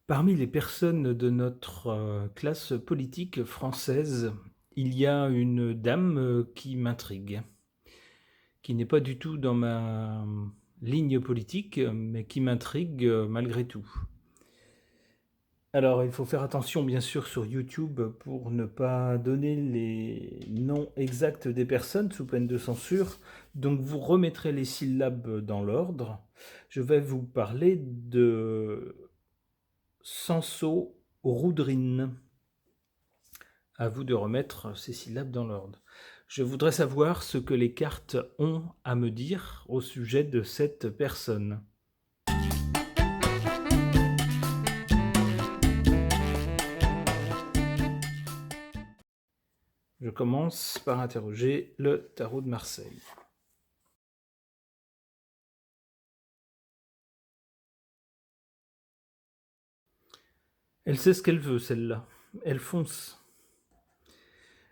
Parmi les personnes de notre classe politique française, il y a une dame qui m'intrigue, qui n'est pas du tout dans ma ligne politique, mais qui m'intrigue malgré tout. Alors, il faut faire attention, bien sûr, sur YouTube pour ne pas donner les noms exacts des personnes sous peine de censure. Donc, vous remettrez les syllabes dans l'ordre. Je vais vous parler de Sanso Roudrine. À vous de remettre ces syllabes dans l'ordre. Je voudrais savoir ce que les cartes ont à me dire au sujet de cette personne. Je commence par interroger le tarot de Marseille. Elle sait ce qu'elle veut, celle-là. Elle fonce.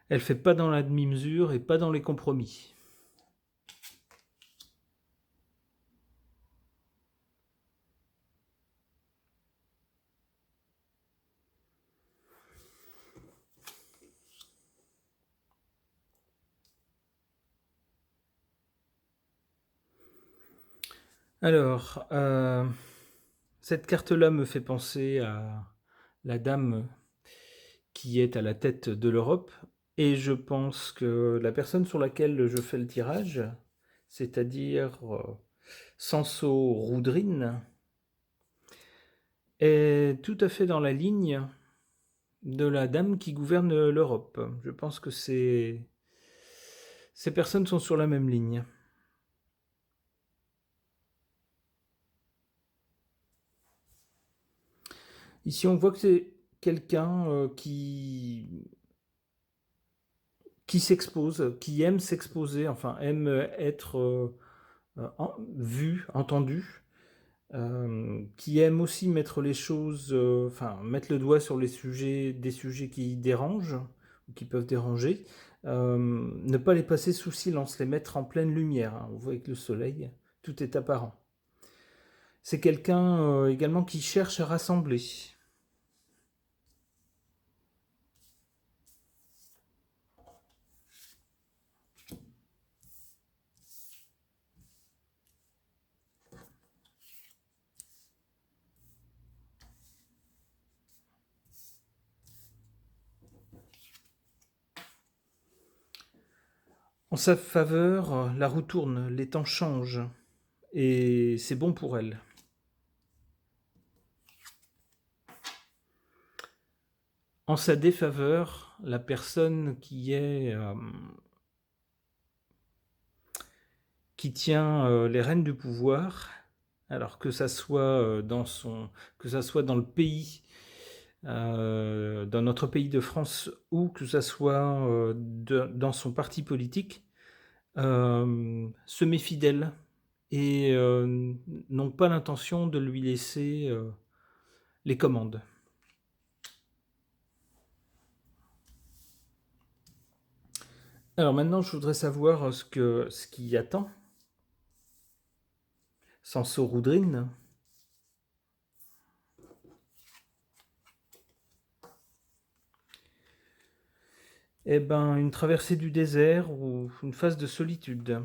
Elle fait pas dans la demi-mesure et pas dans les compromis. Alors, cette carte-là me fait penser à la dame qui est à la tête de l'Europe, et je pense que la personne sur laquelle je fais le tirage, c'est-à-dire Sanso Roudrine, est tout à fait dans la ligne de la dame qui gouverne l'Europe. Je pense que ces personnes sont sur la même ligne. Ici, on voit que c'est quelqu'un qui s'expose, qui aime s'exposer, enfin aime être vu, entendu, qui aime aussi mettre les choses, enfin mettre le doigt sur les sujets, des sujets qui dérangent, ou qui peuvent déranger, ne pas les passer sous silence, les mettre en pleine lumière, hein. On voit avec le soleil, tout est apparent. C'est quelqu'un également qui cherche à rassembler. En sa faveur, la roue tourne, les temps changent, et c'est bon pour elle. En sa défaveur, la personne qui tient les rênes du pouvoir, alors que ça soit que ça soit dans le pays, dans notre pays de France, ou que ça soit dans son parti politique, se méfie d'elle et n'ont pas l'intention de lui laisser les commandes. Alors maintenant, je voudrais savoir ce qui attend Sanso Roudrine. Eh ben, une traversée du désert ou une phase de solitude.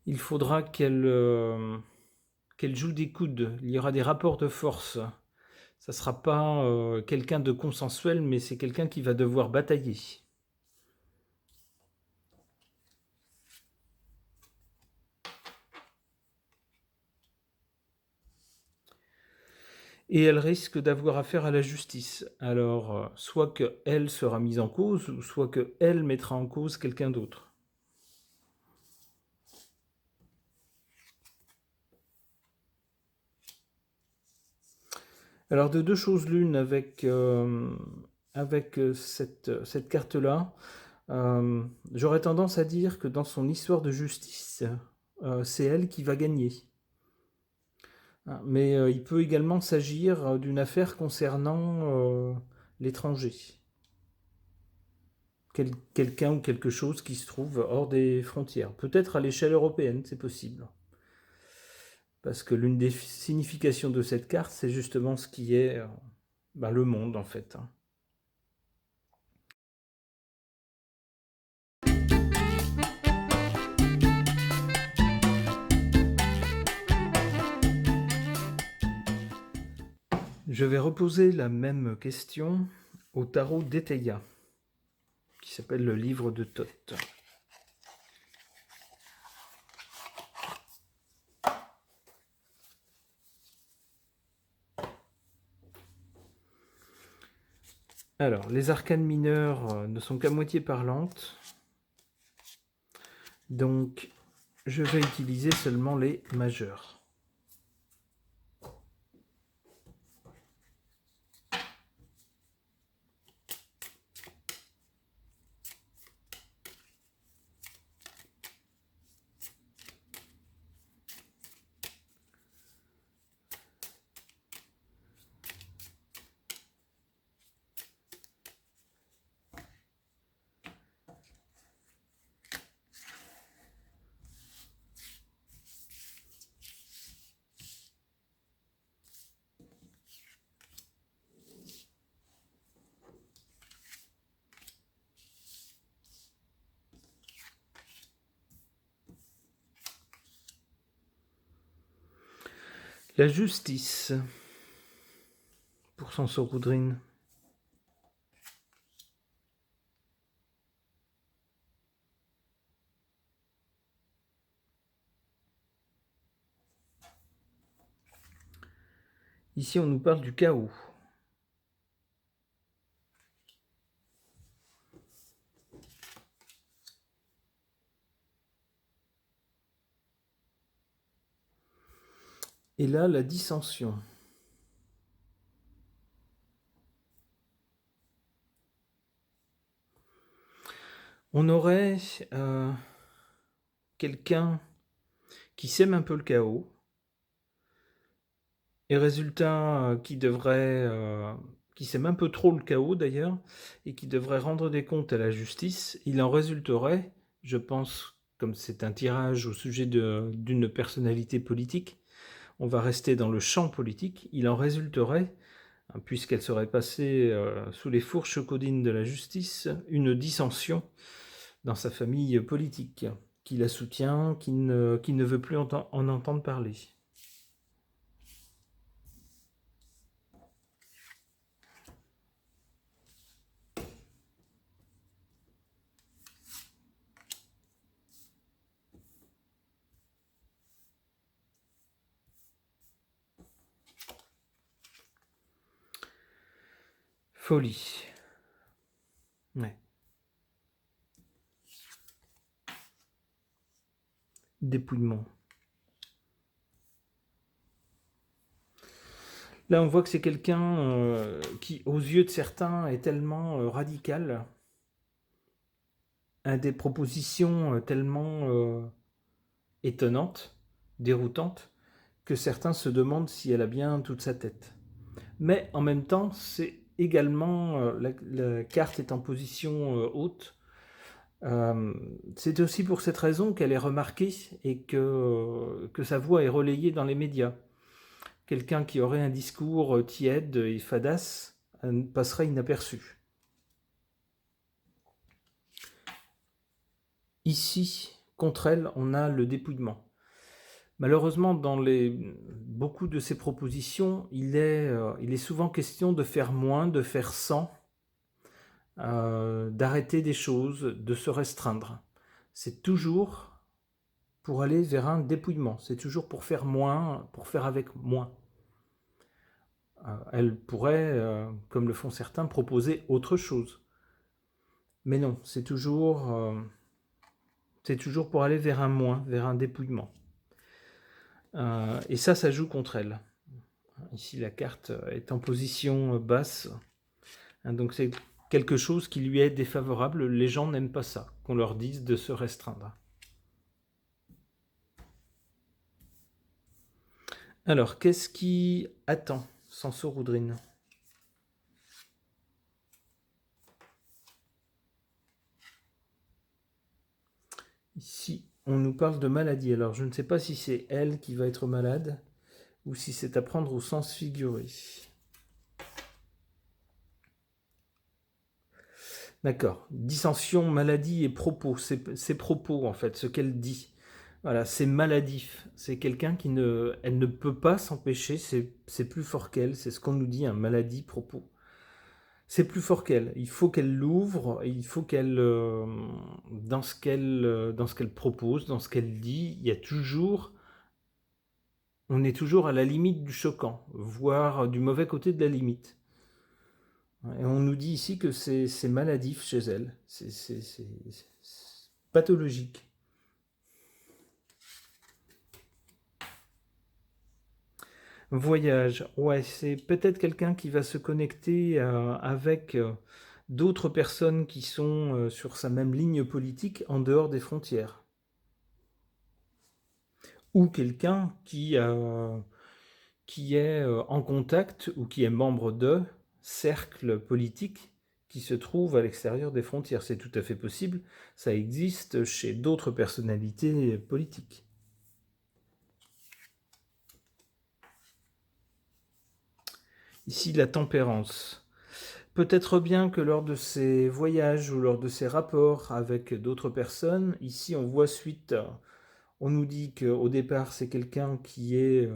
Il faudra qu'elle joue des coudes. Il y aura des rapports de force. Ça ne sera pas quelqu'un de consensuel, mais c'est quelqu'un qui va devoir batailler. Et elle risque d'avoir affaire à la justice. Alors, soit qu'elle sera mise en cause, ou soit qu'elle mettra en cause quelqu'un d'autre. Alors, de deux choses l'une avec cette carte-là, j'aurais tendance à dire que dans son histoire de justice, c'est elle qui va gagner. Mais il peut également s'agir d'une affaire concernant l'étranger. Quelqu'un ou quelque chose qui se trouve hors des frontières. Peut-être à l'échelle européenne, c'est possible. parce que l'une des significations de cette carte, c'est justement ce qui est le monde, en fait. Je vais reposer la même question au tarot d'Eteia, qui s'appelle le livre de Thoth. Alors, les arcanes mineures ne sont qu'à moitié parlantes, donc je vais utiliser seulement les majeurs. La justice, pour Sansorodrine. Ici, on nous parle du chaos. Et là, la dissension. On aurait quelqu'un qui sème un peu le chaos, et résultat qui sème un peu trop le chaos d'ailleurs, et qui devrait rendre des comptes à la justice. Il en résulterait, je pense, comme c'est un tirage au sujet d'une personnalité politique, on va rester dans le champ politique, il en résulterait, puisqu'elle serait passée sous les fourches caudines de la justice, une dissension dans sa famille politique, qui la soutient, qui ne veut plus en entendre parler. Folie. Ouais. Dépouillement. Là, on voit que c'est quelqu'un qui, aux yeux de certains, est tellement radical, a des propositions tellement étonnantes, déroutantes, que certains se demandent si elle a bien toute sa tête. Mais en même temps, c'est également, la carte est en position haute. C'est aussi pour cette raison qu'elle est remarquée et que sa voix est relayée dans les médias. Quelqu'un qui aurait un discours tiède et fadasse passerait inaperçu. Ici, contre elle, on a le dépouillement. Malheureusement, dans beaucoup de ces propositions, il est souvent question de faire moins, de faire sans, d'arrêter des choses, de se restreindre. C'est toujours pour aller vers un dépouillement, c'est toujours pour faire moins, pour faire avec moins. Elle pourrait, comme le font certains, proposer autre chose. Mais non, c'est toujours pour aller vers un moins, vers un dépouillement. Et ça joue contre elle. Ici, la carte est en position basse. Donc c'est quelque chose qui lui est défavorable. Les gens n'aiment pas ça, qu'on leur dise de se restreindre. Alors, qu'est-ce qui attend Sansorodrine ? Ici, on nous parle de maladie. Alors, je ne sais pas si c'est elle qui va être malade ou si c'est à prendre au sens figuré. D'accord. Dissension, maladie et propos. C'est propos, en fait, ce qu'elle dit. Voilà, c'est maladif. C'est quelqu'un qui ne... Elle ne peut pas s'empêcher, c'est plus fort qu'elle. C'est ce qu'on nous dit, un maladie, propos. C'est plus fort qu'elle. Il faut qu'elle l'ouvre, il faut qu'elle... dans ce qu'elle propose, dans ce qu'elle dit, il y a toujours... On est toujours à la limite du choquant, voire du mauvais côté de la limite. Et on nous dit ici que c'est maladif chez elle, c'est pathologique. Voyage, ouais, c'est peut-être quelqu'un qui va se connecter avec d'autres personnes qui sont sur sa même ligne politique en dehors des frontières. Ou quelqu'un qui est en contact ou qui est membre de cercles politiques qui se trouvent à l'extérieur des frontières. C'est tout à fait possible, ça existe chez d'autres personnalités politiques. Ici, la tempérance. Peut-être bien que lors de ces voyages ou lors de ces rapports avec d'autres personnes, ici on voit suite, on nous dit qu'au départ c'est quelqu'un qui est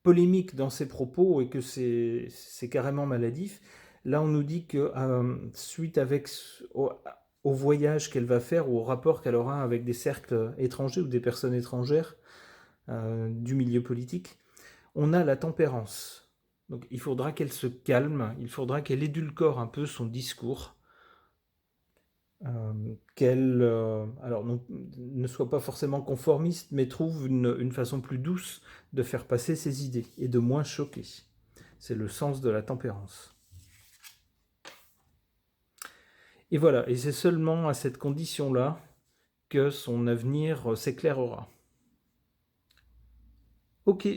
polémique dans ses propos et que c'est carrément maladif. Là, on nous dit que suite au voyage qu'elle va faire ou au rapport qu'elle aura avec des cercles étrangers ou des personnes étrangères du milieu politique, on a la tempérance. Donc il faudra qu'elle se calme, il faudra qu'elle édulcore un peu son discours, qu'elle alors ne soit pas forcément conformiste, mais trouve une façon plus douce de faire passer ses idées et de moins choquer. C'est le sens de la tempérance. Et voilà, et c'est seulement à cette condition-là que son avenir s'éclairera. Ok.